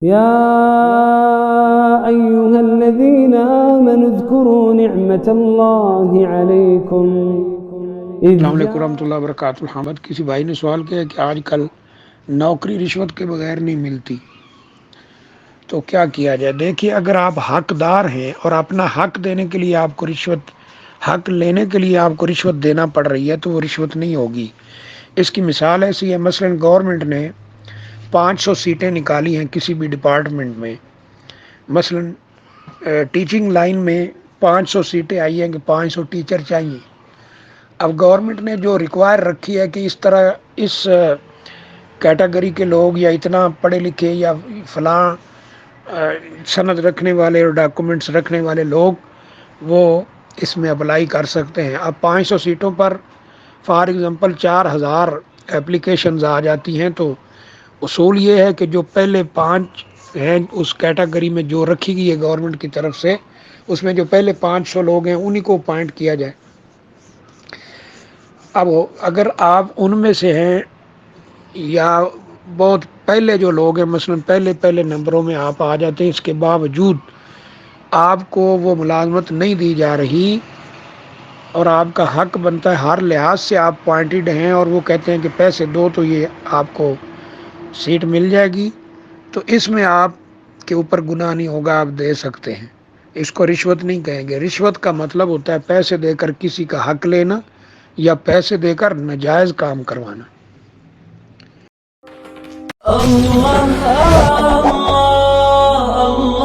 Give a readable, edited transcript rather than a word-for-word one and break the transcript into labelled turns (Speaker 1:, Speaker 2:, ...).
Speaker 1: يا أيها الذين آمنوا اذكروا نعمة الله عليكم
Speaker 2: السلام علیکم ورحمۃ اللہ وبرکاتہ۔ حامد، کسی بھائی نے سوال کیا کہ آج کل نوکری رشوت کے بغیر نہیں ملتی، تو کیا کیا جائے؟ دیکھیے، اگر آپ حقدار ہیں اور اپنا حق دینے کے لیے آپ کو رشوت، حق لینے کے لیے آپ کو رشوت دینا پڑ رہی ہے تو وہ رشوت نہیں ہوگی۔ اس کی مثال ایسی ہے، مثلا گورنمنٹ نے 500 سیٹیں نکالی ہیں کسی بھی ڈپارٹمنٹ میں، مثلا ٹیچنگ لائن میں 500 سیٹیں آئی ہیں کہ 500 ٹیچر چاہیے۔ اب گورنمنٹ نے جو ریکوائر رکھی ہے کہ اس طرح اس کیٹیگری کے لوگ یا اتنا پڑھے لکھے یا فلاں سند رکھنے والے اور ڈاکومنٹس رکھنے والے لوگ وہ اس میں اپلائی کر سکتے ہیں۔ اب 500 سیٹوں پر فار ایگزامپل 4000 اپلیکیشنز آ جاتی ہیں، تو اصول یہ ہے کہ جو پہلے 5 ہیں اس کیٹیگری میں جو رکھی گئی ہے گورنمنٹ کی طرف سے، اس میں جو پہلے 500 لوگ ہیں انہی کو اپوائنٹ کیا جائے۔ اب اگر آپ ان میں سے ہیں یا بہت پہلے جو لوگ ہیں، مثلا پہلے نمبروں میں آپ آ جاتے ہیں، اس کے باوجود آپ کو وہ ملازمت نہیں دی جا رہی اور آپ کا حق بنتا ہے، ہر لحاظ سے آپ اپوائنٹڈ ہیں اور وہ کہتے ہیں کہ پیسے دو تو یہ آپ کو سیٹ مل جائے گی، تو اس میں آپ کے اوپر گناہ نہیں ہوگا، آپ دے سکتے ہیں۔ اس کو رشوت نہیں کہیں گے۔ رشوت کا مطلب ہوتا ہے پیسے دے کر کسی کا حق لینا یا پیسے دے کر ناجائز کام کروانا۔
Speaker 1: اللہ اللہ اللہ